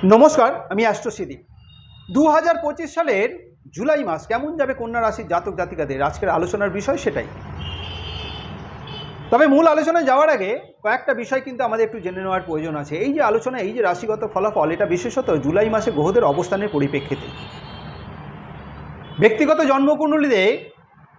নমস্কার, আমি অ্যাস্ট্রোসিদি। 2025 সালের জুলাই মাস কেমন যাবে কন্যা রাশির জাতক জাতিকাদের আজকের আলোচনার বিষয় সেটাই। তবে মূল আলোচনায় যাওয়ার আগে কয়েকটা বিষয় কিন্তু আমাদের একটু জেনে নেওয়ার প্রয়োজন আছে। এই যে আলোচনা, এই যে রাশিগত ফলাফল, এটা বিশেষত জুলাই মাসে গ্রহদের অবস্থানের পরিপ্রেক্ষিতে। ব্যক্তিগত জন্মকুণ্ডলীতে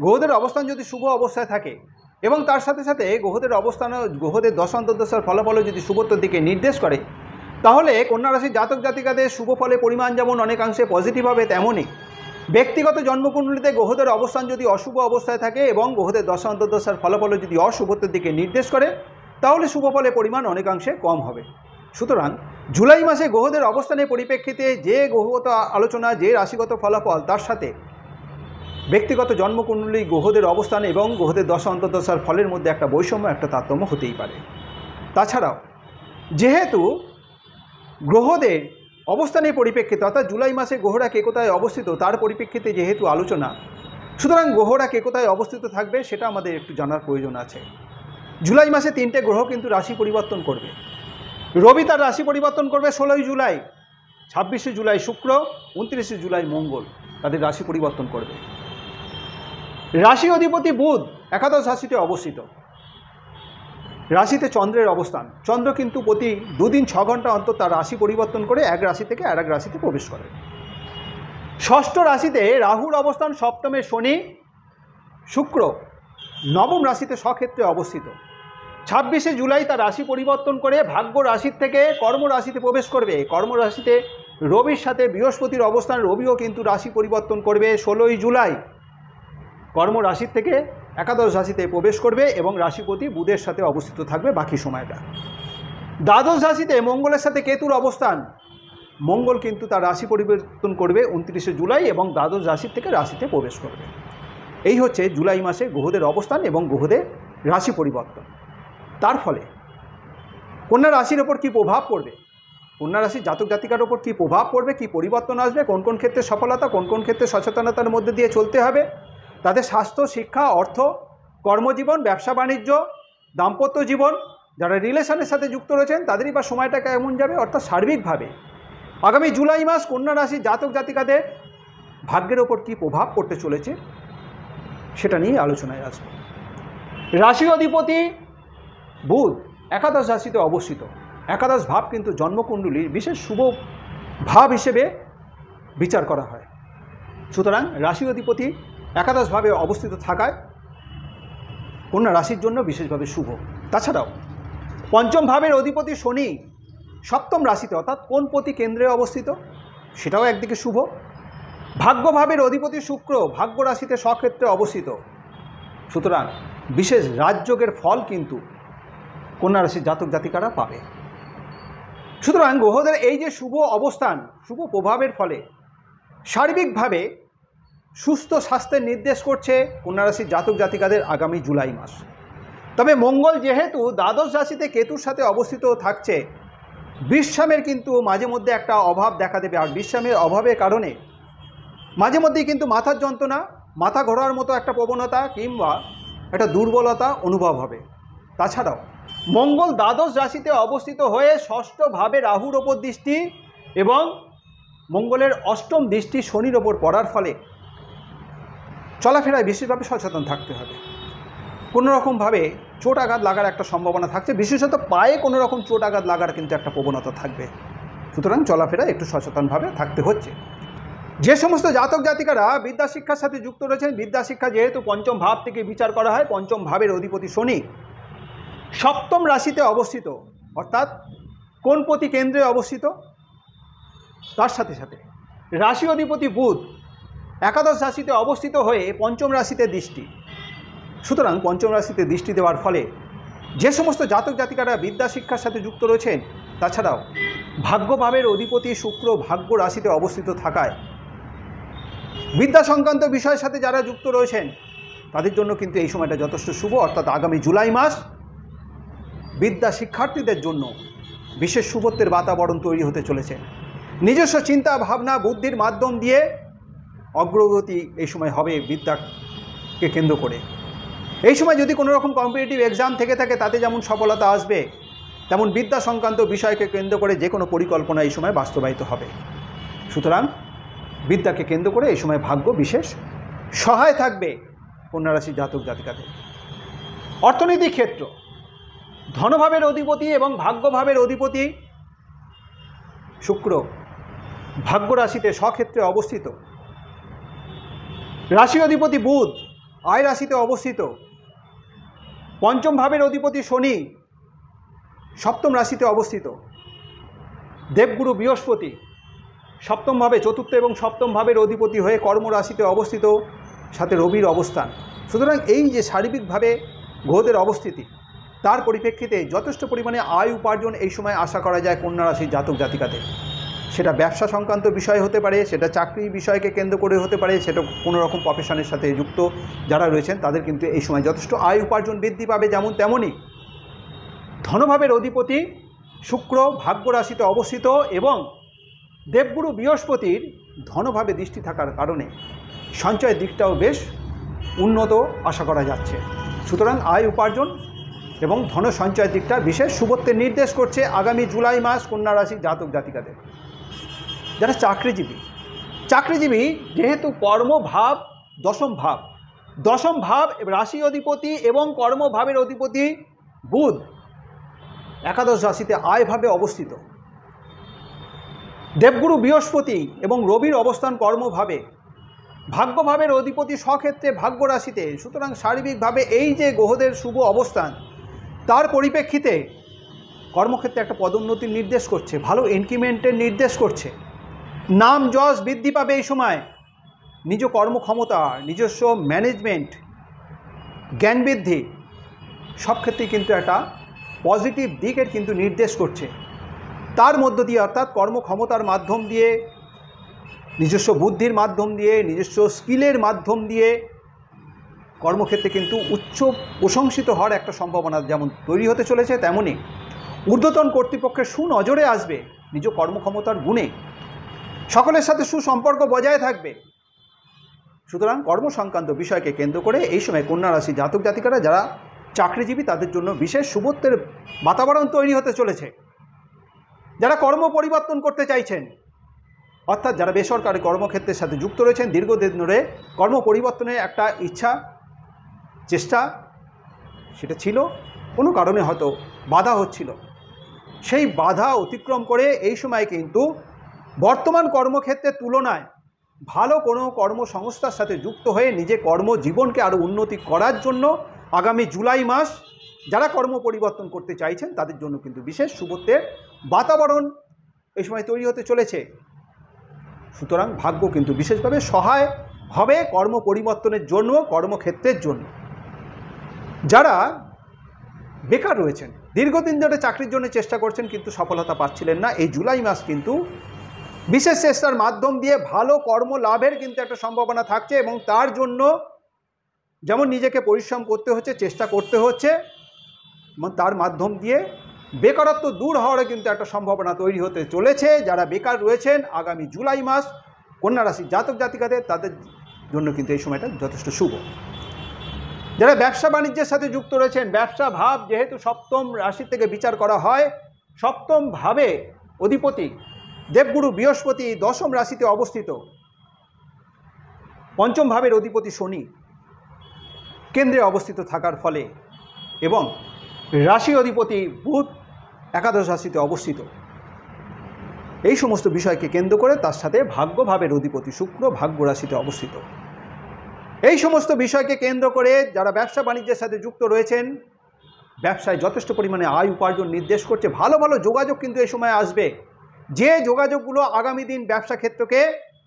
গ্রহদের অবস্থান যদি শুভ অবস্থায় থাকে এবং তার সাথে সাথে গ্রহদের দশান্তর্দশার ফলাফলও যদি শুভত্বের দিকে নির্দেশ করে, তাহলে কন্যা রাশির জাতক জাতিকাদের শুভ ফলের পরিমাণ যেমন অনেকাংশে পজিটিভ হবে, তেমনই ব্যক্তিগত জন্মকুণ্ডলীতে গ্রহদের অবস্থান যদি অশুভ অবস্থায় থাকে এবং গ্রহদের দশান্তর্দশার ফলাফলও যদি অশুভত্বের দিকে নির্দেশ করে, তাহলে শুভ ফলের পরিমাণ অনেকাংশে কম হবে। সুতরাং জুলাই মাসে গ্রহদের অবস্থানের পরিপ্রেক্ষিতে যে গ্রহগত আলোচনা, যে রাশিগত ফলাফল, তার সাথে ব্যক্তিগত জন্মকুণ্ডলী গ্রহদের অবস্থান এবং গ্রহদের দশা অন্তর্দশার ফলের মধ্যে একটা বৈষম্য, একটা তারতম্য হতেই পারে। তাছাড়াও যেহেতু গ্রহদের অবস্থানের পরিপ্রেক্ষিতে, অর্থাৎ জুলাই মাসে গ্রহরা কে কোথায় অবস্থিত তার পরিপ্রেক্ষিতে যেহেতু আলোচনা, সুতরাং গ্রহরা কে কোথায় অবস্থিত থাকবে সেটা আমাদের একটু জানার প্রয়োজন আছে। জুলাই মাসে 3টে গ্রহ কিন্তু রাশি পরিবর্তন করবে। রবি তার রাশি পরিবর্তন করবে 16ই জুলাই, 26শে জুলাই শুক্র, 29শে জুলাই মঙ্গল তাদের রাশি পরিবর্তন করবে। রাশি অধিপতি বুধ একাদশ রাশিতে অবস্থিত। রাশিতে চন্দ্রের অবস্থান, চন্দ্র কিন্তু প্রতি 2 দিন 6 ঘন্টা অন্তর তার রাশি পরিবর্তন করে এক রাশি থেকে আরেক রাশিতে প্রবেশ করে। ষষ্ঠ রাশিতে রাহুর অবস্থান, সপ্তমে শনি, শুক্র নবম রাশিতে স্বক্ষেত্রে অবস্থিত। 26শে জুলাই তার রাশি পরিবর্তন করে ভাগ্য রাশির থেকে কর্ম রাশিতে প্রবেশ করবে। কর্ম রাশিতে রবির সাথে বৃহস্পতির অবস্থান, রবিও কিন্তু রাশি পরিবর্তন করবে 16ই জুলাই। কর্ম রাশির থেকে একাদশ রাশিতে প্রবেশ করবে এবং রাশিপতি বুধের সাথে অবস্থিত থাকবে বাকি সময়টা। দ্বাদশ রাশিতে মঙ্গলের সাথে কেতুর অবস্থান, মঙ্গল কিন্তু তার রাশি পরিবর্তন করবে 29শে জুলাই এবং দ্বাদশ রাশির থেকে রাশিতে প্রবেশ করবে। এই হচ্ছে জুলাই মাসে গ্রহদের অবস্থান এবং গ্রহদের রাশি পরিবর্তন। তার ফলে কন্যা রাশির ওপর কী প্রভাব পড়বে, কন্যা রাশির জাতক জাতিকার ওপর কী প্রভাব পড়বে, কী পরিবর্তন আসবে, কোন কোন ক্ষেত্রে সফলতা, কোন কোন ক্ষেত্রে সচেতনতার মধ্যে দিয়ে চলতে হবে, তাদের স্বাস্থ্য, শিক্ষা, অর্থ, কর্মজীবন, ব্যবসা বাণিজ্য, দাম্পত্য জীবন, যারা রিলেশনের সাথে যুক্ত রয়েছেন তাদেরই বা সময়টা কেমন যাবে, অর্থাৎ সার্বিকভাবে আগামী জুলাই মাস কন্যা রাশির জাতক জাতিকাদের ভাগ্যের ওপর কী প্রভাব পড়তে চলেছে সেটা নিয়ে আলোচনায় আসবে। রাশি অধিপতি বুধ একাদশ রাশিতে অবস্থিত। একাদশ ভাব কিন্তু জন্মকুণ্ডলীর বিশেষ শুভ ভাব হিসেবে বিচার করা হয়। সুতরাং রাশি অধিপতি একাদশভাবে অবস্থিত থাকায় কন্যা রাশির জন্য বিশেষভাবে শুভ। তাছাড়াও পঞ্চম ভাবের অধিপতি শনি সপ্তম রাশিতে, অর্থাৎ কোণপতি কেন্দ্রে অবস্থিত, সেটাও একদিকে শুভ। ভাগ্যভাবের অধিপতি শুক্র ভাগ্য রাশিতে স্বক্ষেত্রে অবস্থিত। সুতরাং বিশেষ রাজযোগের ফল কিন্তু কন্যা রাশির জাতক জাতিকারা পাবে। সুতরাং গ্রহদের এই যে শুভ অবস্থান, শুভ প্রভাবের ফলে সার্বিকভাবে সুস্থ স্বাস্থ্যের নির্দেশ করছে কন্যা রাশির জাতক জাতিকাদের আগামী জুলাই মাস। তবে মঙ্গল যেহেতু দ্বাদশ রাশিতে কেতুর সাথে অবস্থিত থাকছে, বিশ্রামের কিন্তু মাঝে মধ্যে একটা অভাব দেখা দেবে। আর বিশ্রামের অভাবের কারণে মাঝে মধ্যেই কিন্তু মাথার যন্ত্রণা, মাথা ঘোরার মতো একটা প্রবণতা কিংবা একটা দুর্বলতা অনুভব হবে। তাছাড়াও মঙ্গল দ্বাদশ রাশিতে অবস্থিত হয়ে ষষ্ঠ ভাবে রাহুর ওপর দৃষ্টি এবং মঙ্গলের অষ্টম দৃষ্টি শনির ওপর পড়ার ফলে চলাফেরায় বিশেষভাবে সচেতন থাকতে হবে। কোনোরকমভাবে চোট আঘাত লাগার একটা সম্ভাবনা থাকছে, বিশেষত পায়ে কোনো রকম চোট আঘাত লাগার কিন্তু একটা প্রবণতা থাকবে। সুতরাং চলাফেরায় একটু সচেতনভাবে থাকতে হচ্ছে। যে সমস্ত জাতক জাতিকারা বিদ্যা শিক্ষার সাথে যুক্ত রয়েছেন, বিদ্যা শিক্ষা যেহেতু পঞ্চম ভাব থেকে বিচার করা হয়, পঞ্চম ভাবের অধিপতি শনি সপ্তম রাশিতে অবস্থিত, অর্থাৎ কোণপতি কেন্দ্রে অবস্থিত, তার সাথে সাথে রাশি অধিপতি বুধ একাদশ রাশিতে অবস্থিত হয়ে পঞ্চম রাশিতে দৃষ্টি। সুতরাং পঞ্চম রাশিতে দৃষ্টি দেওয়ার ফলে যে সমস্ত জাতক জাতিকারা বিদ্যা শিক্ষার সাথে যুক্ত রয়েছেন, তাছাড়াও ভাগ্যভাবের অধিপতি শুক্র ভাগ্য রাশিতে অবস্থিত থাকায় বিদ্যা সংক্রান্ত বিষয়ের সাথে যারা যুক্ত রয়েছেন তাদের জন্য কিন্তু এই সময়টা যথেষ্ট শুভ। অর্থাৎ আগামী জুলাই মাস বিদ্যা শিক্ষার্থীদের জন্য বিশেষ শুভত্বের বাতাবরণ তৈরি হতে চলেছে। নিজস্ব চিন্তা ভাবনা বুদ্ধির মাধ্যম দিয়ে অগ্রগতি এই সময় হবে বিদ্যাকে কেন্দ্র করে। এই সময় যদি কোনো রকম কম্পিটিটিভ এক্সাম থেকে থাকে তাতে যেমন সফলতা আসবে, তেমন বিদ্যা সংক্রান্ত বিষয়কে কেন্দ্র করে যে কোনো পরিকল্পনা এই সময় বাস্তবায়িত হবে। সুতরাং বিদ্যাকে কেন্দ্র করে এই সময় ভাগ্য বিশেষ সহায় থাকবে কন্যা রাশির জাতক জাতিকাদের। অর্থনৈতিক ক্ষেত্র, ধনভাবের অধিপতি এবং ভাগ্যভাবের অধিপতি শুক্র ভাগ্য রাশিতে স্বক্ষেত্রে অবস্থিত। রাশি অধিপতি বুধ আয় রাশিতে অবস্থিত। পঞ্চম ভাবের অধিপতি শনি সপ্তম রাশিতে অবস্থিত। দেবগুরু বৃহস্পতি সপ্তম ভাবে, চতুর্থ এবং সপ্তম ভাবের অধিপতি হয়ে কর্ম রাশিতে অবস্থিত, সাথে রবির অবস্থান। সুতরাং এই যে সার্বিকভাবে গ্রহদের অবস্থিতি, তার পরিপ্রেক্ষিতে যথেষ্ট পরিমাণে আয় উপার্জন এই সময় আশা করা যায় কন্যা রাশির জাতক জাতিকাদের। সেটা ব্যবসা সংক্রান্ত বিষয় হতে পারে, সেটা চাকরি বিষয়কে কেন্দ্র করে হতে পারে, সেটা কোনো রকম প্রফেশনের সাথে যুক্ত যারা রয়েছেন তাদের কিন্তু এই সময় যথেষ্ট আয় উপার্জন বৃদ্ধি পাবে। যেমন তেমনই ধনভাবের অধিপতি শুক্র ভাগ্য রাশিতে অবস্থিত এবং দেবগুরু বৃহস্পতির ধনভাবে দৃষ্টি থাকার কারণে সঞ্চয়ের দিকটাও বেশ উন্নত আশা করা যাচ্ছে। সুতরাং আয় উপার্জন এবং ধন সঞ্চয়ের দিকটা বিশেষ শুভত্বের নির্দেশ করছে আগামী জুলাই মাস কন্যা রাশির জাতক জাতিকাদের। যারা চাকরিজীবী যেহেতু কর্মভাব দশম ভাব রাশি অধিপতি এবং কর্মভাবের অধিপতি বুধ একাদশ রাশিতে আয়ভাবে অবস্থিত। দেবগুরু বৃহস্পতি এবং রবির অবস্থান কর্মভাবে, ভাগ্যভাবের অধিপতি স্বক্ষেত্রে ভাগ্য রাশিতে। সুতরাং শারীরিকভাবে এই যে গ্রহদের শুভ অবস্থান, তার পরিপ্রেক্ষিতে কর্মক্ষেত্রে একটা পদোন্নতির নির্দেশ করছে, ভালো ইনক্রিমেন্টের নির্দেশ করছে। নাম যশ বৃদ্ধি পাবে এই সময়। নিজ কর্মক্ষমতা, নিজস্ব ম্যানেজমেন্ট, জ্ঞান বৃদ্ধি সব ক্ষেত্রেই কিন্তু একটা পজিটিভ দিকের কিন্তু নির্দেশ করছে। তার মধ্য দিয়ে অর্থাৎ কর্মক্ষমতার মাধ্যম দিয়ে, নিজস্ব বুদ্ধির মাধ্যম দিয়ে, নিজস্ব স্কিলের মাধ্যম দিয়ে কর্মক্ষেত্রে কিন্তু উচ্চ প্রশংসিত হওয়ার একটা সম্ভাবনা যেমন তৈরি হতে চলেছে, তেমনই ঊর্ধ্বতন কর্তৃপক্ষের সুনজরে আসবে নিজ কর্মক্ষমতার গুণে। সকলের সাথে সুসম্পর্ক বজায় থাকবে। সুতরাং কর্মসংক্রান্ত বিষয়কে কেন্দ্র করে এই সময় কন্যা রাশি জাতক জাতিকারা যারা চাকরিজীবী তাদের জন্য বিশেষ শুভত্বের বাতাবরণ তৈরি হতে চলেছে। যারা কর্ম পরিবর্তন করতে চাইছেন, অর্থাৎ যারা বেসরকারি কর্মক্ষেত্রের সাথে যুক্ত রয়েছেন, দীর্ঘদিন ধরে কর্ম পরিবর্তনের একটা ইচ্ছা চেষ্টা সেটা ছিল, কোনো কারণে হয়তো বাধা হচ্ছিল, সেই বাধা অতিক্রম করে এই সময় কিন্তু বর্তমান কর্মক্ষেত্রের তুলনায় ভালো কোনো কর্মসংস্থার সাথে যুক্ত হয়ে নিজে কর্মজীবনকে আরও উন্নতি করার জন্য আগামী জুলাই মাস যারা কর্ম পরিবর্তন করতে চাইছেন তাদের জন্য কিন্তু বিশেষ শুভত্বের বাতাবরণ এই সময় তৈরি হতে চলেছে। সুতরাং ভাগ্য কিন্তু বিশেষভাবে সহায় হবে কর্ম পরিবর্তনের জন্য, কর্মক্ষেত্রের জন্য। যারা বেকার রয়েছেন, দীর্ঘদিন ধরে চাকরির জন্য চেষ্টা করছেন কিন্তু সফলতা পাচ্ছিলেন না, এই জুলাই মাস কিন্তু বিশেষ চেষ্টার মাধ্যম দিয়ে ভালো কর্ম লাভের কিন্তু একটা সম্ভাবনা থাকছে এবং তার জন্য যেমন নিজেকে পরিশ্রম করতে হচ্ছে, চেষ্টা করতে হচ্ছে, এবং তার মাধ্যম দিয়ে বেকারত্ব দূর হওয়ারও কিন্তু একটা সম্ভাবনা তৈরি হতে চলেছে। যারা বেকার রয়েছেন আগামী জুলাই মাস কন্যা রাশির জাতক জাতিকাদের তাদের জন্য কিন্তু এই সময়টা যথেষ্ট শুভ। যারা ব্যবসা বাণিজ্যের সাথে যুক্ত রয়েছেন, ব্যবসা ভাব যেহেতু সপ্তম রাশি থেকে বিচার করা হয়, সপ্তম ভাবে অধিপতি দেবগুরু বৃহস্পতি দশম রাশিতে অবস্থিত, পঞ্চম ভাবের অধিপতি শনি কেন্দ্রে অবস্থিত থাকার ফলে এবং রাশি অধিপতি বুধ একাদশ রাশিতে অবস্থিত, এই সমস্ত বিষয়কে কেন্দ্র করে তার সাথে ভাগ্যভাবের অধিপতি শুক্র ভাগ্য রাশিতে অবস্থিত, এই সমস্ত বিষয়কে কেন্দ্র করে যারা ব্যবসা বাণিজ্যের সাথে যুক্ত রয়েছেন ব্যবসায় যথেষ্ট পরিমাণে আয় উপার্জন নির্দেশ করছে। ভালো ভালো যোগাযোগ কিন্তু এই সময় আসবে, যে যোগাযোগগুলো আগামী দিন ব্যবসা ক্ষেত্রকে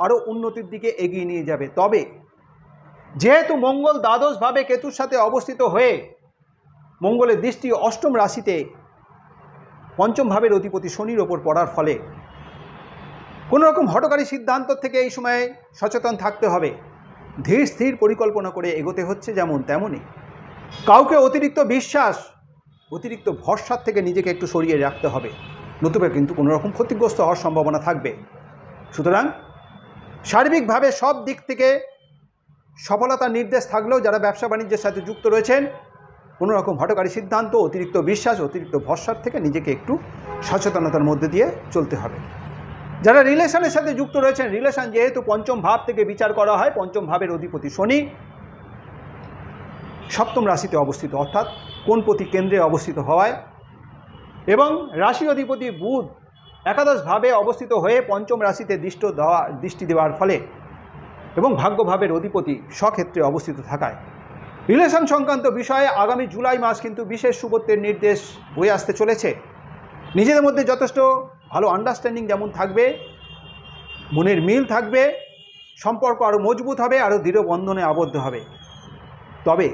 আরও উন্নতির দিকে এগিয়ে নিয়ে যাবে। তবে যেহেতু মঙ্গল দ্বাদশভাবে কেতুর সাথে অবস্থিত হয়ে মঙ্গলের দৃষ্টি অষ্টম রাশিতে পঞ্চম ভাবের অধিপতি শনির ওপর পড়ার ফলে কোনো রকম হঠকারী সিদ্ধান্ত থেকে এই সময়ে সচেতন থাকতে হবে। ধীর স্থির পরিকল্পনা করে এগোতে হচ্ছে, যেমন তেমনই কাউকে অতিরিক্ত বিশ্বাস, অতিরিক্ত ভরসার থেকে নিজেকে একটু সরিয়ে রাখতে হবে, নতুবা কিন্তু কোনো রকম ক্ষতিগ্রস্ত হওয়ার সম্ভাবনা থাকবে। সুতরাং সার্বিকভাবে সব দিক থেকে সফলতার নির্দেশ থাকলেও যারা ব্যবসা বাণিজ্যের সাথে যুক্ত রয়েছেন কোনো রকম হঠকারী সিদ্ধান্ত, অতিরিক্ত বিশ্বাস, অতিরিক্ত ভরসার থেকে নিজেকে একটু সচেতনতার মধ্যে দিয়ে চলতে হবে। যারা রিলেশনের সাথে যুক্ত রয়েছেন, রিলেশন যেহেতু পঞ্চম ভাব থেকে বিচার করা হয়, পঞ্চম ভাবের অধিপতি শনি সপ্তম রাশিতে অবস্থিত, অর্থাৎ কোণপতি কেন্দ্রে অবস্থিত হওয়ায় এবং রাশি অধিপতি বুধ একাদশ ভাবে অবস্থিত হয়ে পঞ্চম রাশিতে দৃষ্টি দেওয়ার ফলে এবং ভাগ্যভাবের অধিপতি স্বক্ষেত্রে অবস্থিত থাকায় রিলেশন সংক্রান্ত বিষয়ে আগামী জুলাই মাস কিন্তু বিশেষ শুভত্বের নির্দেশ বয়ে আসতে চলেছে। নিজেদের মধ্যে যথেষ্ট ভালো আন্ডারস্ট্যান্ডিং যেমন থাকবে, মনের মিল থাকবে, সম্পর্ক আরও মজবুত হবে, আরও দৃঢ় বন্ধনে আবদ্ধ হবে। তবে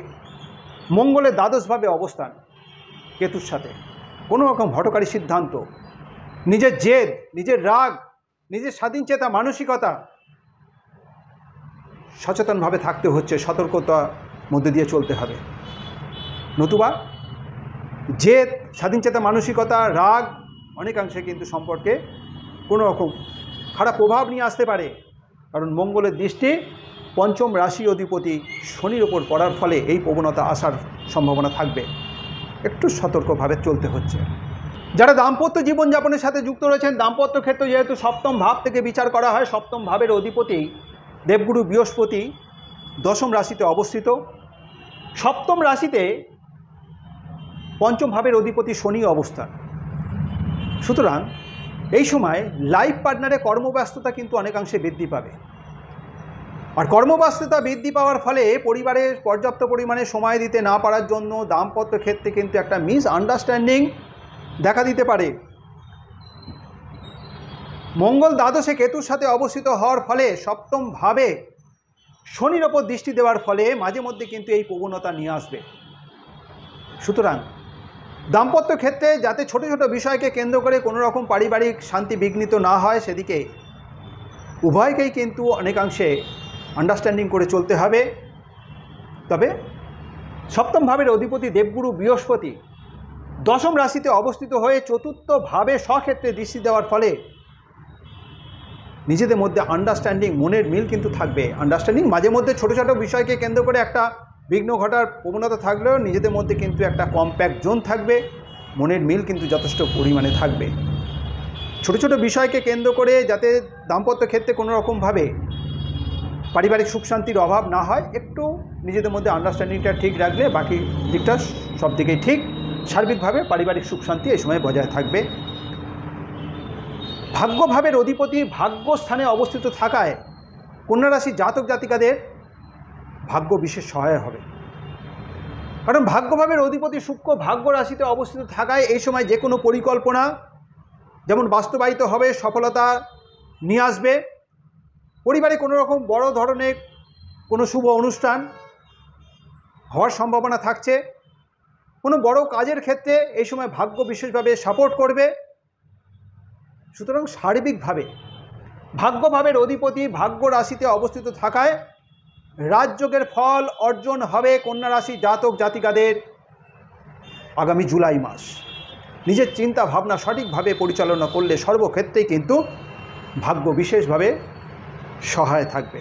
মঙ্গলের দ্বাদশভাবে অবস্থান কেতুর সাথে কোনো রকম হঠকারী সিদ্ধান্ত, নিজের জেদ, নিজের রাগ, নিজের স্বাধীনচেতা মানসিকতা সচেতনভাবে থাকতে হচ্ছে, সতর্কতার মধ্যে দিয়ে চলতে হবে। নতুবা জেদ, স্বাধীনচেতা মানসিকতা, রাগ অনেকাংশে কিন্তু সম্পর্কে কোনো রকম খারাপ প্রভাব নিয়ে আসতে পারে। কারণ মঙ্গলের দৃষ্টি পঞ্চম রাশি অধিপতি শনির ওপর পড়ার ফলে এই প্রবণতা আসার সম্ভাবনা থাকবে। একটু সতর্কভাবে চলতে হচ্ছে। যারা দাম্পত্য জীবনযাপনের সাথে যুক্ত রয়েছেন, দাম্পত্য ক্ষেত্রে যেহেতু সপ্তম ভাব থেকে বিচার করা হয়, সপ্তম ভাবের অধিপতি দেবগুরু বৃহস্পতি দশম রাশিতে অবস্থিত। সপ্তম রাশিতে পঞ্চম ভাবের অধিপতি শনি অবস্থান। সুতরাং এই সময় লাইফ পার্টনারে কর্মব্যস্ততা কিন্তু অনেকাংশে বৃদ্ধি পাবে। আর কর্মব্যস্ততা বৃদ্ধি পাওয়ার ফলে পরিবারে পর্যাপ্ত পরিমাণে সময় দিতে না পারার জন্য দাম্পত্য ক্ষেত্রে কিন্তু একটা মিসআন্ডারস্ট্যান্ডিং দেখা দিতে পারে। মঙ্গল দ্বাদশে কেতুর সাথে অবস্থিত হওয়ার ফলে সপ্তম ভাবে শনির ওপর দৃষ্টি দেওয়ার ফলে মাঝে মধ্যে কিন্তু এই প্রবণতা নিয়ে আসবে। সুতরাং দাম্পত্য ক্ষেত্রে যাতে ছোট ছোট বিষয়কে কেন্দ্র করে কোনো রকম পারিবারিক শান্তি বিঘ্নিত না হয়, সেদিকে উভয়কেই কিন্তু অনেকাংশে আন্ডারস্ট্যান্ডিং করে চলতে হবে। তবে সপ্তম ভাবের অধিপতি দেবগুরু বৃহস্পতি দশম রাশিতে অবস্থিত হয়ে চতুর্থ ভাবে স্বক্ষেত্রে দৃষ্টি দেওয়ার ফলে নিজেদের মধ্যে আন্ডারস্ট্যান্ডিং, মনের মিল কিন্তু থাকবে। আন্ডারস্ট্যান্ডিং মাঝে মধ্যে ছোটো ছোটো বিষয়কে কেন্দ্র করে একটা বিঘ্ন ঘটার প্রবণতা থাকলেও নিজেদের মধ্যে কিন্তু একটা কম্প্যাক্ট জোন থাকবে, মনের মিল কিন্তু যথেষ্ট পরিমাণে থাকবে। ছোট ছোট বিষয়কে কেন্দ্র করে যাতে দাম্পত্য ক্ষেত্রে কোনো রকমভাবে পারিবারিক সুখ শান্তির অভাব না হয়, একটু নিজেদের মধ্যে আন্ডারস্ট্যান্ডিংটা ঠিক রাখলে বাকি দিকটা সব দিকেই ঠিক, সার্বিকভাবে পারিবারিক সুখ শান্তি এই সময় বজায় থাকবে। ভাগ্যভাবের অধিপতি ভাগ্যস্থানে অবস্থিত থাকায় কন্যা রাশি জাতক জাতিকাদের ভাগ্য বিশেষ সহায় হবে। কারণ ভাগ্যভাবের অধিপতি শুক্র ভাগ্য রাশিতে অবস্থিত থাকায় এই সময় যে কোনো পরিকল্পনা যেমন বাস্তবায়িত হবে, সফলতা নিয়ে আসবে। পরিবারে কোনো রকম বড় ধরনের কোনো শুভ অনুষ্ঠান হওয়ার সম্ভাবনা থাকছে। কোনো বড় কাজের ক্ষেত্রে এই সময় ভাগ্য বিশেষভাবে সাপোর্ট করবে। সুতরাং সার্বিকভাবে ভাগ্যভাবের অধিপতি ভাগ্য রাশিতে অবস্থিত থাকায় রাজযোগের ফল অর্জন হবে কন্যা রাশি জাতক জাতিকাদের আগামী জুলাই মাস। নিজের চিন্তা ভাবনা সঠিকভাবে পরিচালনা করলে সর্বক্ষেত্রেই কিন্তু ভাগ্য বিশেষভাবে সহায় থাকবে।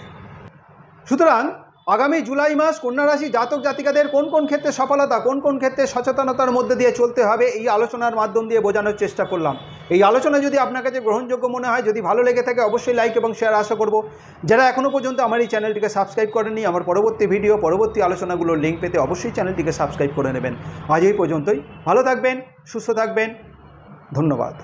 সুতরাং আগামী জুলাই মাস কন্যা রাশি জাতক জাতিকাদের কোন কোন ক্ষেত্রে সফলতা, কোন কোন ক্ষেত্রে সচেতনতার মধ্যে দিয়ে চলতে হবে, এই আলোচনার মাধ্যম দিয়ে বোঝানোর চেষ্টা করলাম। এই আলোচনা যদি আপনার কাছে গ্রহণযোগ্য মনে হয়, যদি ভালো লেগে থাকে, অবশ্যই লাইক এবং শেয়ার আশা করব। যারা এখনও পর্যন্ত আমার এই চ্যানেলটিকে সাবস্ক্রাইব করেননি, আমার পরবর্তী ভিডিও পরবর্তী আলোচনাগুলোর লিঙ্ক পেতে অবশ্যই চ্যানেলটিকে সাবস্ক্রাইব করে নেবেন। আজ এই পর্যন্তই। ভালো থাকবেন, সুস্থ থাকবেন। ধন্যবাদ।